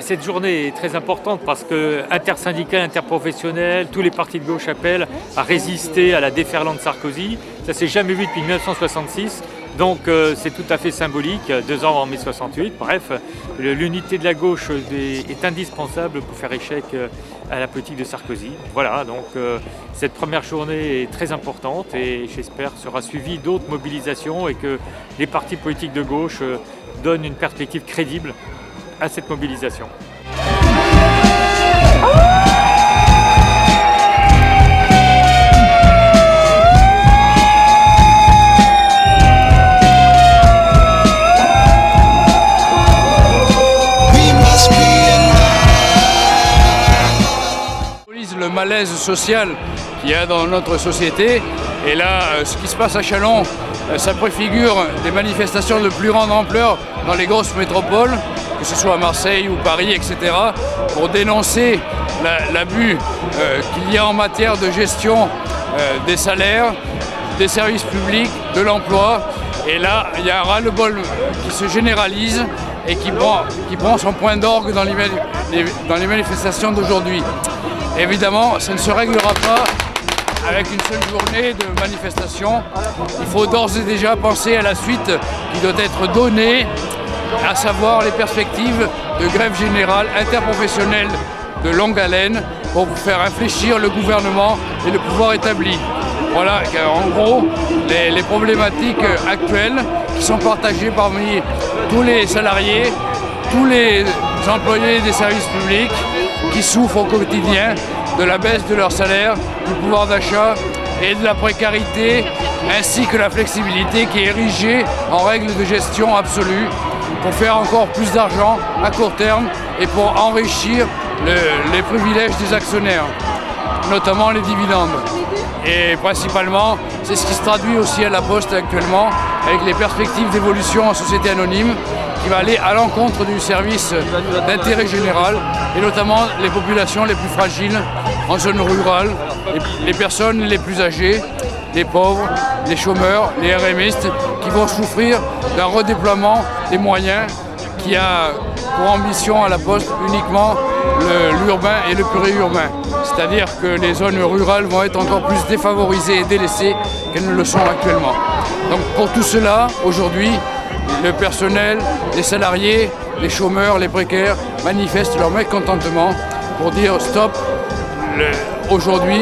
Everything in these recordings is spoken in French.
Cette journée est très importante parce que intersyndical, interprofessionnel, tous les partis de gauche appellent à résister à la déferlante de Sarkozy. Ça s'est jamais vu depuis 1966. Donc c'est tout à fait symbolique, 2 ans en mai 68. Bref, l'unité de la gauche est indispensable pour faire échec à la politique de Sarkozy. Voilà, donc cette première journée est très importante et j'espère sera suivie d'autres mobilisations et que les partis politiques de gauche donnent une perspective crédible à cette mobilisation. Le malaise social qu'il y a dans notre société. Et là, ce qui se passe à Châlons, ça préfigure des manifestations de plus grande ampleur dans les grosses métropoles, que ce soit à Marseille ou Paris, etc., pour dénoncer l'abus qu'il y a en matière de gestion des salaires, des services publics, de l'emploi. Et là, il y a un ras-le-bol qui se généralise et qui prend son point d'orgue dans les manifestations d'aujourd'hui. Évidemment, ça ne se réglera pas avec une seule journée de manifestation. Il faut d'ores et déjà penser à la suite qui doit être donnée, à savoir les perspectives de grève générale interprofessionnelle de longue haleine pour faire infléchir le gouvernement et le pouvoir établi. Voilà, en gros, les problématiques actuelles qui sont partagées parmi tous les salariés, tous les employés des services publics qui souffrent au quotidien de la baisse de leur salaire, du pouvoir d'achat et de la précarité, ainsi que la flexibilité qui est érigée en règle de gestion absolue pour faire encore plus d'argent à court terme et pour enrichir les privilèges des actionnaires, notamment les dividendes. Et principalement, c'est ce qui se traduit aussi à la Poste actuellement, avec les perspectives d'évolution en société anonyme, qui va aller à l'encontre du service d'intérêt général, et notamment les populations les plus fragiles en zone rurale, les personnes les plus âgées, les pauvres, les chômeurs, les RMistes, qui vont souffrir d'un redéploiement des moyens qui a pour ambition à la Poste uniquement l'urbain et le périurbain. C'est-à-dire que les zones rurales vont être encore plus défavorisées et délaissées qu'elles ne le sont actuellement. Donc pour tout cela, aujourd'hui, le personnel, les salariés, les chômeurs, les précaires manifestent leur mécontentement pour dire stop, aujourd'hui,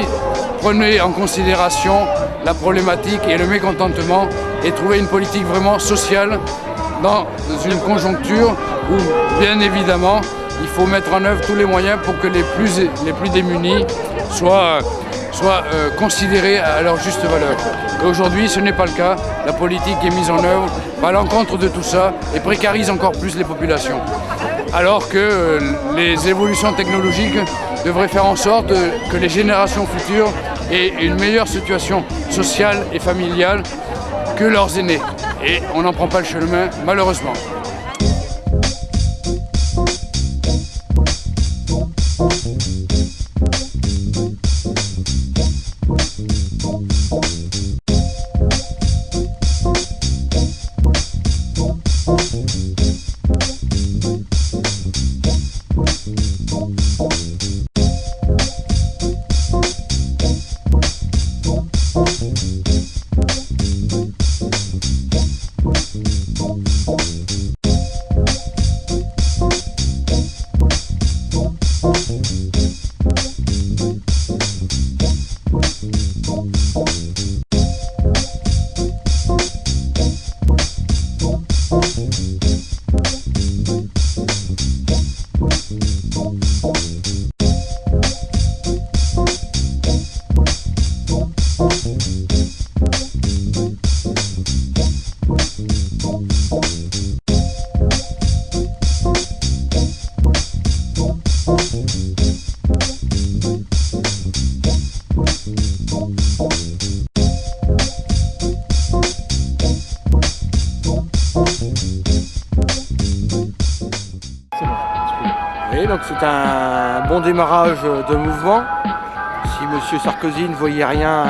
prenez en considération la problématique et le mécontentement et trouvez une politique vraiment sociale dans une conjoncture où, bien évidemment, il faut mettre en œuvre tous les moyens pour que les plus démunis soient considérés à leur juste valeur. Et aujourd'hui, ce n'est pas le cas. La politique qui est mise en œuvre va à l'encontre de tout ça et précarise encore plus les populations. Alors que les évolutions technologiques devraient faire en sorte que les générations futures aient une meilleure situation sociale et familiale que leurs aînés. Et on n'en prend pas le chemin, malheureusement. Oui, donc c'est un bon démarrage de mouvement. Si M. Sarkozy ne voyait rien,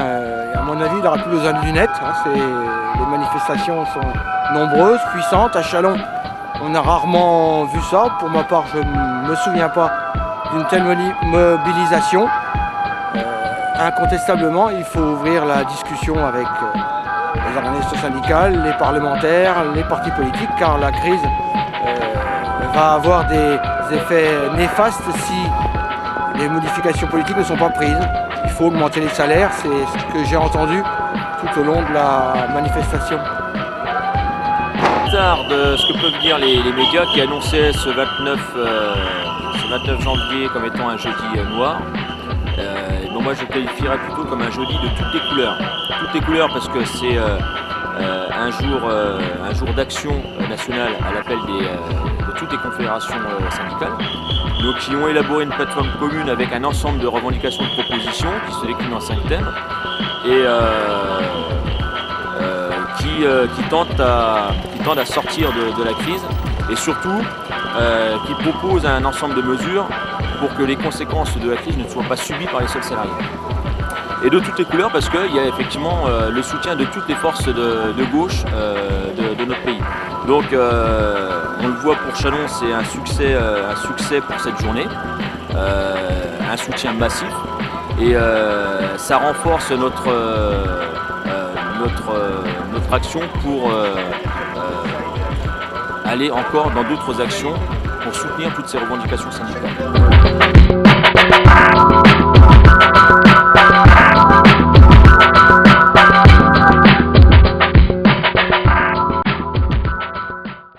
à mon avis, il n'aura plus besoin de lunettes. Les manifestations sont nombreuses, puissantes. À Châlons, On a rarement vu ça. Pour ma part, je ne me souviens pas d'une telle mobilisation. Incontestablement, il faut ouvrir la discussion avec les organisations syndicales, les parlementaires, les partis politiques, car la crise va avoir des effets néfastes si les modifications politiques ne sont pas prises. Il faut augmenter les salaires, c'est ce que j'ai entendu tout au long de la manifestation. De ce que peuvent dire les médias qui annonçaient ce 29 janvier comme étant un jeudi noir. Bon, moi je le qualifierais plutôt comme un jeudi de toutes les couleurs. Toutes les couleurs parce que c'est un jour d'action nationale à l'appel de toutes les confédérations syndicales. Donc qui ont élaboré une plateforme commune avec un ensemble de revendications et de propositions qui se déclinent en 5 thèmes. Et qui tente à sortir de la crise et surtout qui propose un ensemble de mesures pour que les conséquences de la crise ne soient pas subies par les seuls salariés. Et de toutes les couleurs parce qu'il y a effectivement le soutien de toutes les forces de gauche de notre pays. Donc on le voit pour Châlons, c'est un succès pour cette journée, un soutien massif et ça renforce notre action pour aller encore dans d'autres actions pour soutenir toutes ces revendications syndicales.